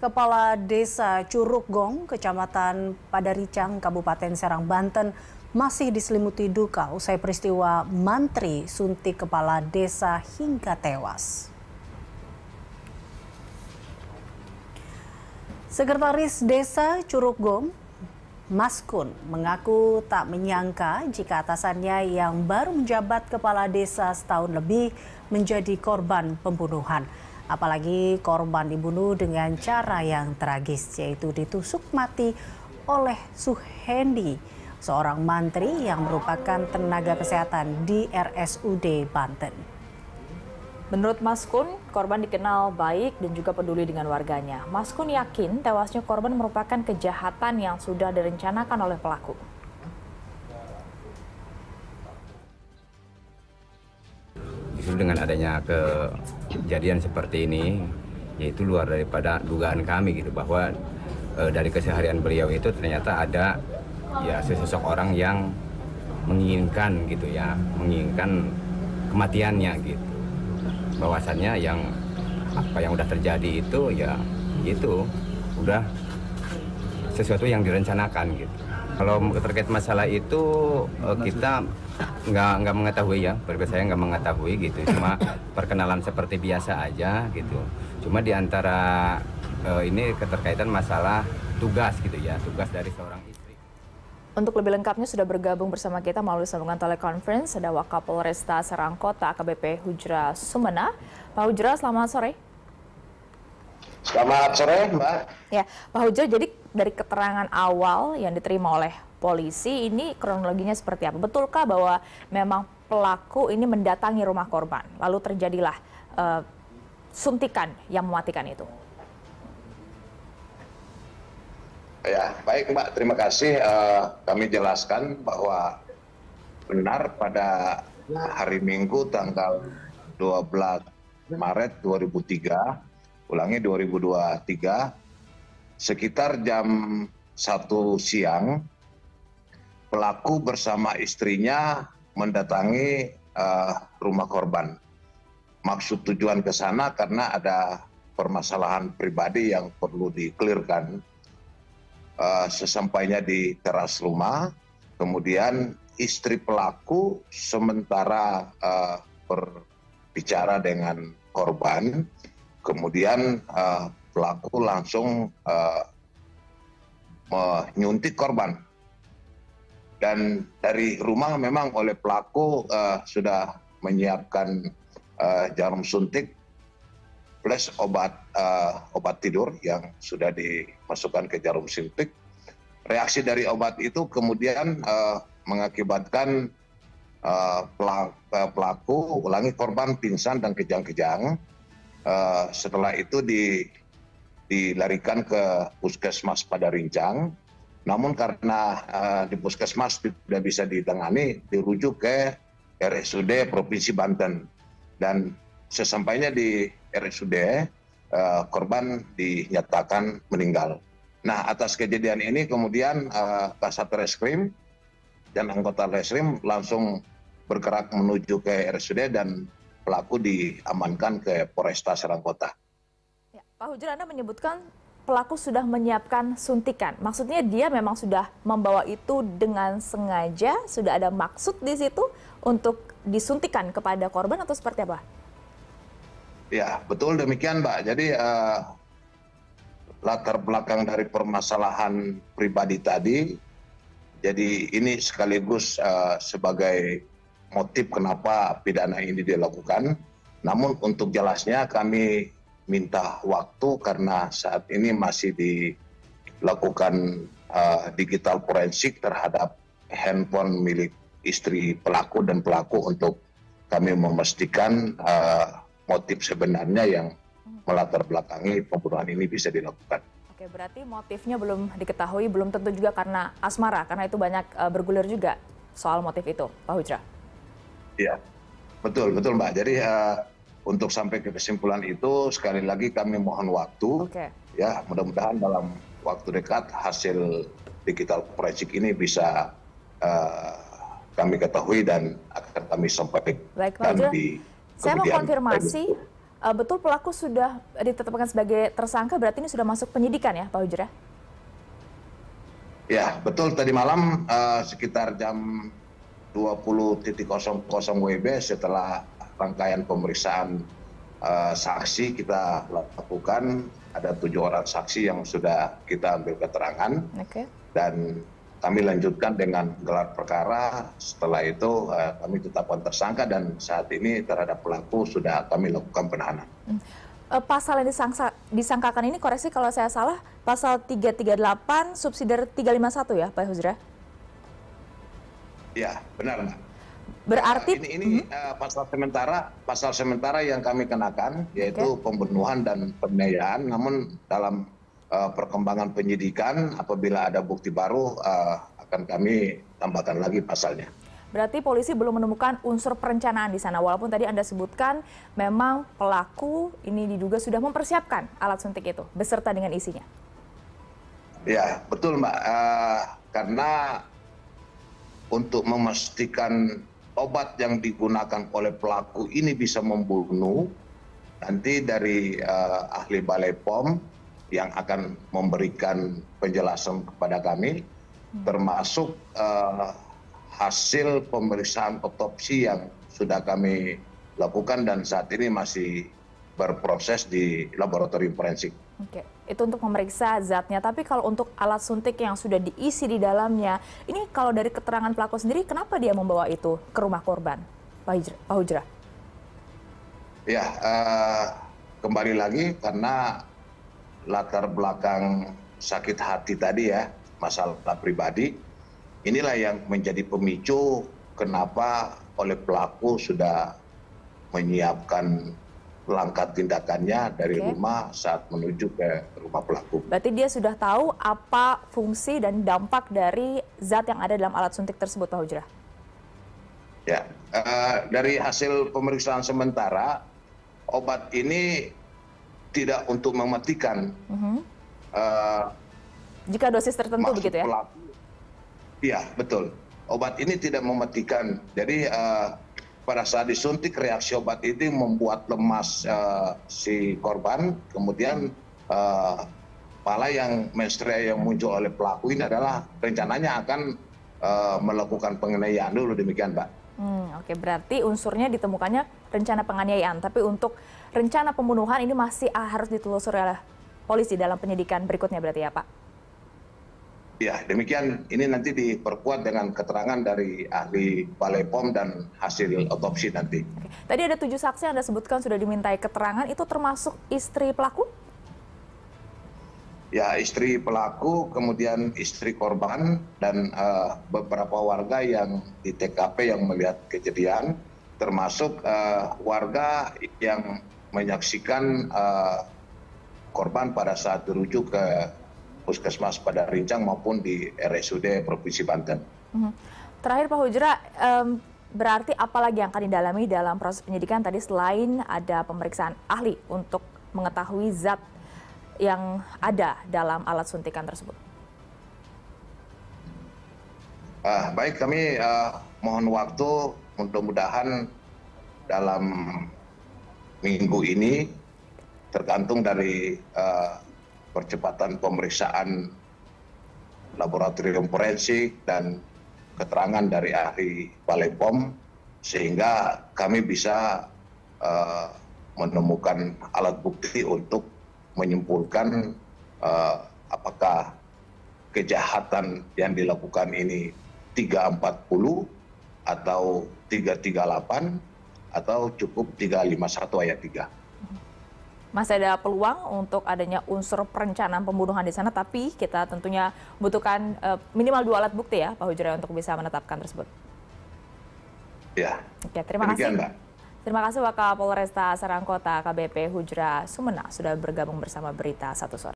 Kepala Desa Curug Gong, Kecamatan Padaricang, Kabupaten Serang, Banten, masih diselimuti duka usai peristiwa mantri suntik kepala desa hingga tewas. Sekretaris Desa Curug Gong, Maskun, mengaku tak menyangka jika atasannya yang baru menjabat kepala desa setahun lebih menjadi korban pembunuhan. Apalagi korban dibunuh dengan cara yang tragis, yaitu ditusuk mati oleh Suhendi, seorang mantri yang merupakan tenaga kesehatan di RSUD Banten. Menurut Maskun, korban dikenal baik dan juga peduli dengan warganya. Maskun yakin tewasnya korban merupakan kejahatan yang sudah direncanakan oleh pelaku. Justru dengan adanya kejadian seperti ini, yaitu luar daripada dugaan kami gitu, bahwa dari keseharian beliau itu ternyata ada ya sesosok orang yang menginginkan gitu ya, menginginkan kematiannya gitu. Bahwasannya apa yang udah terjadi itu ya itu udah sesuatu yang direncanakan gitu. Kalau terkait masalah itu kita nggak mengetahui ya, saya nggak mengetahui gitu, cuma perkenalan seperti biasa aja gitu. Cuma di antara ini keterkaitan masalah tugas gitu ya, tugas dari seorang istri. Untuk lebih lengkapnya sudah bergabung bersama kita melalui sambungan telekonferensi ada Wakapolresta Serang Kota AKBP Hujra Sumena. Pak Hujra, selamat sore. Selamat sore, Mbak. Ya, Pak Hujra, jadi dari keterangan awal yang diterima oleh polisi, ini kronologinya seperti apa? Betulkah bahwa memang pelaku ini mendatangi rumah korban, lalu terjadilah suntikan yang mematikan itu? Ya, baik Mbak, terima kasih. Kami jelaskan bahwa benar pada hari Minggu tanggal 12 Maret 2003, ulangi 2023, sekitar jam 1 siang, pelaku bersama istrinya mendatangi rumah korban. Maksud tujuan ke sana karena ada permasalahan pribadi yang perlu dikelirkan. Sesampainya di teras rumah, kemudian istri pelaku sementara berbicara dengan korban, kemudian pelaku langsung menyuntik korban. Dan dari rumah memang oleh pelaku sudah menyiapkan jarum suntik plus obat tidur yang sudah dimasukkan ke jarum suntik. Reaksi dari obat itu kemudian mengakibatkan pelaku, korban pingsan dan kejang-kejang. Setelah itu dilarikan ke Puskesmas Padaricang. Namun karena di Puskesmas tidak bisa ditangani, dirujuk ke RSUD Provinsi Banten. Dan sesampainya di RSUD, korban dinyatakan meninggal. Nah, atas kejadian ini kemudian Kasat Reskrim dan anggota Reskrim langsung bergerak menuju ke RSUD dan pelaku diamankan ke Polresta Serang Kota. Ya, Pak Hujra, Anda menyebutkan pelaku sudah menyiapkan suntikan. Maksudnya dia memang sudah membawa itu dengan sengaja, sudah ada maksud di situ untuk disuntikan kepada korban atau seperti apa? Ya, betul demikian, Mbak. Jadi latar belakang dari permasalahan pribadi tadi, jadi ini sekaligus sebagai motif kenapa pidana ini dilakukan. Namun untuk jelasnya kami minta waktu karena saat ini masih dilakukan digital forensik terhadap handphone milik istri pelaku dan pelaku untuk kami memastikan motif sebenarnya yang melatar belakangi pembunuhan ini bisa dilakukan. Oke, berarti motifnya belum diketahui, belum tentu juga karena asmara, karena itu banyak bergulir juga soal motif itu, Pak Hujra. Iya, betul Mbak. Jadi untuk sampai ke kesimpulan itu sekali lagi kami mohon waktu. Oke. Ya, mudah-mudahan dalam waktu dekat hasil digital forensik ini bisa kami ketahui dan akan kami sampaikan. Baik, Pak Hujra. Saya mau konfirmasi, betul pelaku sudah ditetapkan sebagai tersangka, berarti ini sudah masuk penyidikan ya Pak Hujra? Ya, betul. Tadi malam sekitar jam 20.00 WIB setelah rangkaian pemeriksaan saksi kita lakukan, ada 7 orang saksi yang sudah kita ambil keterangan. Dan kami lanjutkan dengan gelar perkara. Setelah itu kami tetapkan tersangka dan saat ini terhadap pelaku sudah kami lakukan penahanan. Pasal yang disangkakan ini, koreksi kalau saya salah, pasal 338 subsidiar 351 ya Pak Hujra? Ya, benar Mbak. Berarti ini pasal sementara yang kami kenakan, yaitu pembunuhan dan penganiayaan. Namun dalam perkembangan penyidikan, apabila ada bukti baru akan kami tambahkan lagi pasalnya. Berarti polisi belum menemukan unsur perencanaan di sana, walaupun tadi Anda sebutkan memang pelaku ini diduga sudah mempersiapkan alat suntik itu beserta dengan isinya. Ya, betul Mbak. Karena untuk memastikan obat yang digunakan oleh pelaku ini bisa membunuh, nanti dari ahli Balai POM yang akan memberikan penjelasan kepada kami, termasuk hasil pemeriksaan otopsi yang sudah kami lakukan dan saat ini masih berproses di laboratorium forensik. Oke, itu untuk memeriksa zatnya. Tapi kalau untuk alat suntik yang sudah diisi di dalamnya, ini kalau dari keterangan pelaku sendiri, kenapa dia membawa itu ke rumah korban, Pak Hujra? Ya, kembali lagi karena latar belakang sakit hati tadi ya, masalah pribadi, inilah yang menjadi pemicu kenapa oleh pelaku sudah menyiapkan langkah tindakannya dari rumah saat menuju ke rumah pelaku. Berarti dia sudah tahu apa fungsi dan dampak dari zat yang ada dalam alat suntik tersebut, Pak Hujra? Ya, dari hasil pemeriksaan sementara, obat ini tidak untuk mematikan. Jika dosis tertentu begitu ya? Iya, betul. Obat ini tidak mematikan. Jadi pada saat disuntik, reaksi obat itu membuat lemas si korban. Kemudian pala yang menstruasi yang muncul oleh pelaku ini adalah rencananya akan melakukan penganiayaan dulu, demikian Pak. Oke, berarti unsurnya ditemukannya rencana penganiayaan. Tapi untuk rencana pembunuhan ini masih harus ditelusuri oleh polisi dalam penyidikan berikutnya berarti ya Pak? Ya, demikian. Ini nanti diperkuat dengan keterangan dari ahli Balai POM dan hasil otopsi nanti. Oke. Tadi ada 7 saksi yang Anda sebutkan sudah dimintai keterangan, itu termasuk istri pelaku? Ya, istri pelaku, kemudian istri korban, dan beberapa warga yang di TKP yang melihat kejadian, termasuk warga yang menyaksikan korban pada saat dirujuk ke Puskesmas pada Rincang maupun di RSUD Provinsi Banten. Terakhir Pak Hujra, berarti apa lagi yang akan didalami dalam proses penyidikan tadi selain ada pemeriksaan ahli untuk mengetahui zat yang ada dalam alat suntikan tersebut? Baik, kami mohon waktu, mudah-mudahan dalam minggu ini tergantung dari percepatan pemeriksaan laboratorium forensik dan keterangan dari ahli Balai POM, sehingga kami bisa menemukan alat bukti untuk menyimpulkan apakah kejahatan yang dilakukan ini 340 atau 338 atau cukup 351 ayat 3. Masih ada peluang untuk adanya unsur perencanaan pembunuhan di sana, tapi kita tentunya butuhkan minimal 2 alat bukti ya Pak Hujra untuk bisa menetapkan tersebut. Ya. Oke, terima kasih. Mbak. Terima kasih Wakapolresta Serang Kota KBP Hujra Sumena sudah bergabung bersama Berita Satu Sore.